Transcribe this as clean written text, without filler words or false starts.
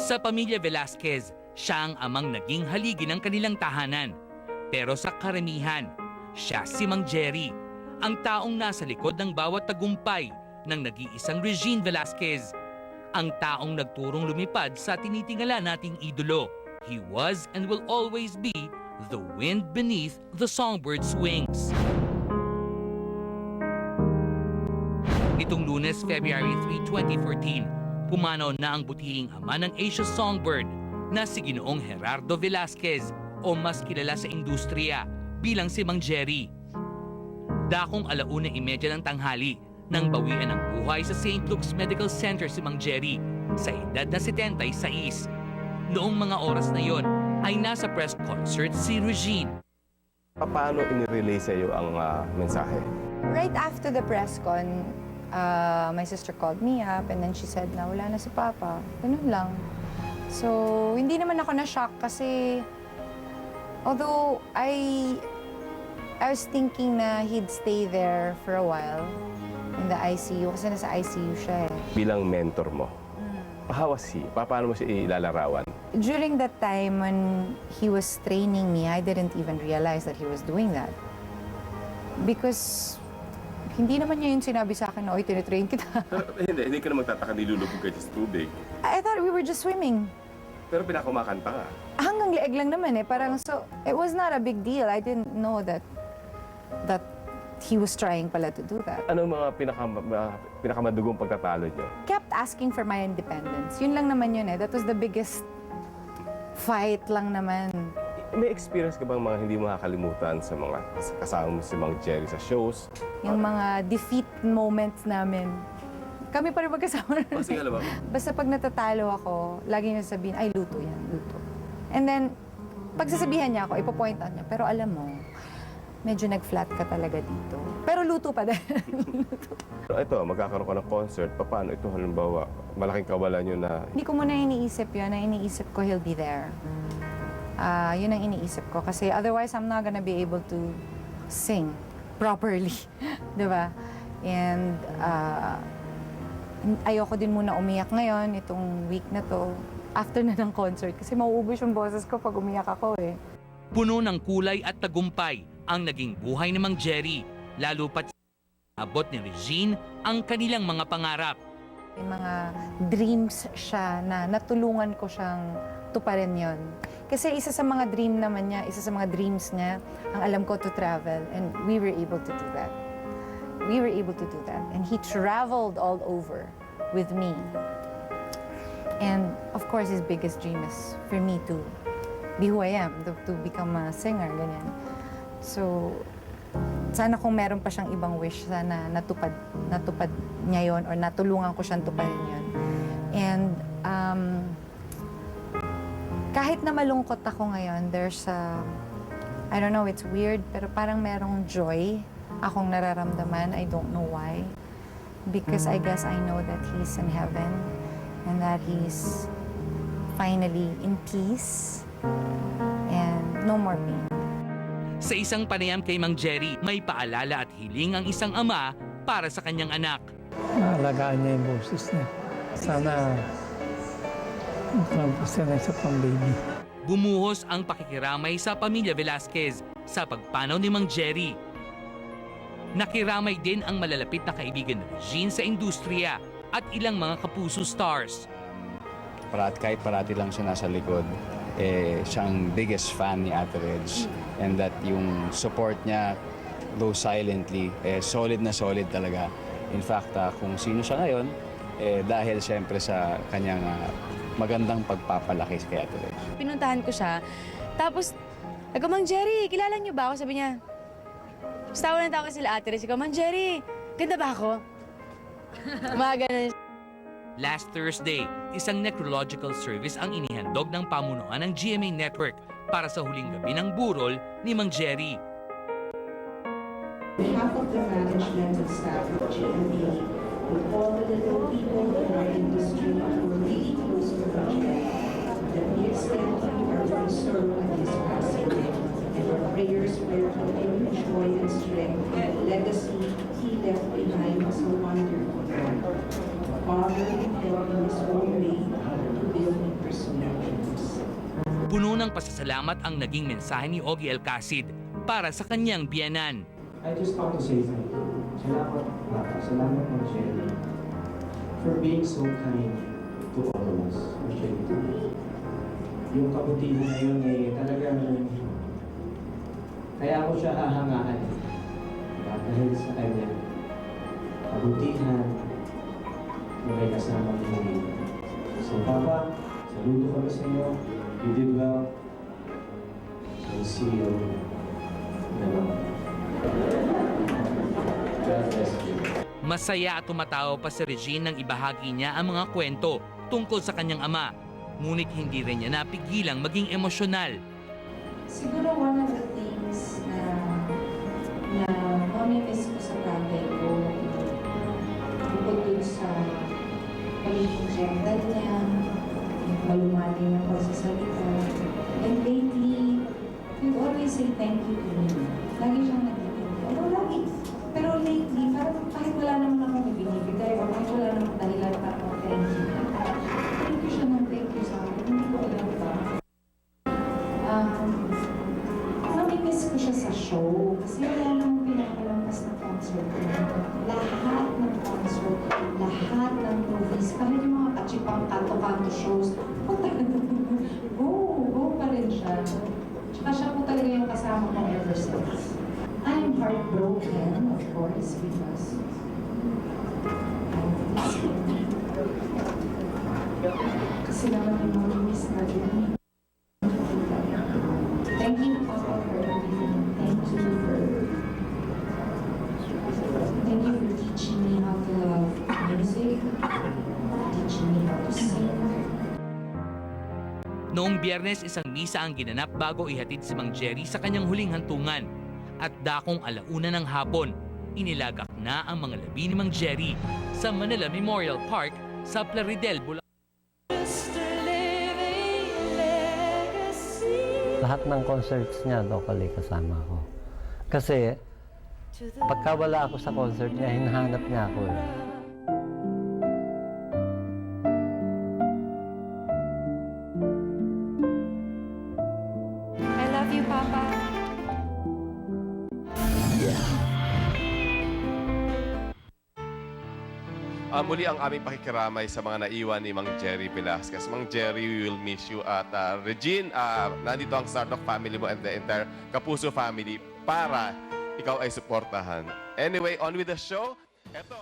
Sa pamilya Velasquez, siya ang amang naging haligi ng kanilang tahanan. Pero sa karamihan, siya si Mang Jerry, ang taong nasa likod ng bawat tagumpay ng nag-iisang Regine Velasquez. Ang taong nagturong lumipad sa tinitingala nating idolo. He was and will always be the wind beneath the songbird's wings. Itong Lunes, February 3, 2014, pumanaw na ang butihing ama ng Asia Songbird na si Ginoong Gerardo Velasquez o mas kilala sa industriya bilang si Mang Jerry. Dakong 1:30 ng tanghali nang bawian ng buhay sa St. Luke's Medical Center si Mang Jerry sa edad na 76. Noong mga oras na yon ay nasa press concert si Regine. Paano inirelay sa iyo ang mensahe? Right after the press con, my sister called me up and then she said na wala na si Papa. Ganun lang. So, hindi naman ako na-shock kasi although I was thinking na he'd stay there for a while in the ICU kasi nasa ICU siya eh. Bilang mentor mo, how was he? Paano mo siya ilalarawan? During that time when he was training me, I didn't even realize that he was doing that. Because hindi naman niya yung sinabi sa akin na, oy, tinitrain kita. Hindi ka na magtataka nilulubog ka sa tubig. I thought we were just swimming. Pero pinakumakanta ka. Hanggang leeg lang naman eh. Parang so, it was not a big deal. I didn't know that he was trying pala to do that. Anong mga pinakamadugong pagtatalo niyo? Kept asking for my independence. Yun lang naman yun eh. That was the biggest fight lang naman. May experience ka bang mga hindi makakalimutan sa mga kasama mo si Mang Jerry sa shows? Yung mga defeat moments namin. Kami pa rin magkasama. Kasi alam mo? Basta pag natatalo ako, lagi niya sabihin, ay, luto yan, luto. And then, pag sasabihan niya ako, ipopoint out niya, pero alam mo, medyo nag-flat ka talaga dito. Pero luto pa din. Pero ito, magkakaroon ka ng concert. Paano ito, halimbawa, malaking kawalan nyo na... Hindi ko muna iniisip yun. Ang iniisip ko, he'll be there. Yun ang iniisip ko. Kasi otherwise, I'm not gonna be able to sing properly. Diba? And ayoko din muna umiyak ngayon, itong week na to. After na ng concert. Kasi mauubos yung boses ko pag umiyak ako eh. Puno ng kulay at tagumpay ang naging buhay ni Mang Jerry, lalo pat abot ni Regine ang kanilang mga pangarap. May mga dreams siya na natulungan ko siyang tuparin yon. Kasi isa sa mga dream naman niya, isa sa mga dreams niya, ang alam ko to travel. And we were able to do that. We were able to do that. And he traveled all over with me. And of course, his biggest dream is for me to be who I am, to become a singer, ganyan. So, sana kung meron pa siyang ibang wish, sana natupad niya yon or natulungan ko siyang tuparin yon. And kahit na malungkot ako ngayon, there's I don't know, it's weird, pero parang merong joy akong nararamdaman. I don't know why. Because I guess I know that he's in heaven and that he's finally in peace and no more pain. Sa isang panayam kay Mang Jerry, may paalala at hiling ang isang ama para sa kanyang anak. Maalagaan niya yung boses niya. Sana magpapasya na sa pang-baby. Bumuhos ang pakikiramay sa pamilya Velasquez sa pagpanaw ni Mang Jerry. Nakiramay din ang malalapit na kaibigan ni Regine sa industriya at ilang mga kapuso stars. Kahit parati lang siya nasa likod, siyang biggest fan ni Ate Reg. And that yung support niya, though silently, solid na solid talaga. In fact, kung sino siya ngayon, dahil siyempre sa kanyang magandang pagpapalaki kay Ate Reg. Pinuntahan ko siya, tapos, Mang Jerry, kilala niyo ba ako? Sabi niya, tawa ng tawa sila Ate Reg. Mang Jerry, ganda ba ako? Mga ganun. Last Thursday, isang necrological service ang inihandog ng pamunuan ng GMA Network para sa huling gabi ng burol ni Mang Jerry. On behalf of the management and staff of GMA, with all the little people in our industry who are really close to Roger, that we extend to you our concern at his passing, and our prayers for your continued joy and strength in the legacy he left behind as a wonderful man. Father, in his own way, to build and pursue. Puno ng pasasalamat ang naging mensahe ni Ogie Alcacid para sa kanyang biyenan. I just want to say thank you. Salamat, Papa. Salamat, Ma'am Shelly, for being so kind to all of us, especially to me. Yung kabutihan na yun talagang kaya ako siya hahangaan. Dahil sa kanya, kabutihan na may kasama ko. So, Papa, saludo kami sa inyo. You did well. So, see you. Masaya at tumatawa pa si Regine nang ibahagi niya ang mga kwento tungkol sa kanyang ama. Ngunit hindi rin niya napigilang maging emosyonal. Siguro one of the things na mamimiss ko sa tatay ko, bukod dun sa pagiging gentle niya, malumalim ng pagsasalita. And lately, he always say thank you to me. Lagi siyang nag-thank you. Ano, lagi. Pero lately, parang kahit wala naman akong ibinibigay o kahit wala naman dahilan para mag-thank you. Thank you siya ng thank you sa akin. Hindi ko alam pa. Namimiss ko siya sa show kasi wala namang pinakalampas na concert ko. Lahat ng concert, lahat ng movies, kahit yung mga kachipang kanto-kanto shows, go pa rin siya. Tsaka siya po talaga yung kasama ko ever since. I am heartbroken, of course, because I miss him. Kasi naman yung mamimiss na din. Thank you, Papa, for everything. Thank you for teaching me how to love music, teaching me how to sing. Noong Biyernes, isang misa ang ginanap bago ihatid si Mang Jerry sa kanyang huling hantungan. At dakong 1:00 ng hapon, inilagak na ang mga labi ni Mang Jerry sa Manila Memorial Park sa Plaridel, Bulacan. Lahat ng concerts niya, locally kasama ko. Kasi, pagka wala ako sa concert niya, hinahanap niya ako eh. I love you, Papa. Muli ang aming pakikiramay sa mga naiwan ni Mang Jerry Velasquez. Mang Jerry, we will miss you. At Regine, nandito ang Stardock family mo and the entire Kapuso family para ikaw ay suportahan. Anyway, on with the show. Eto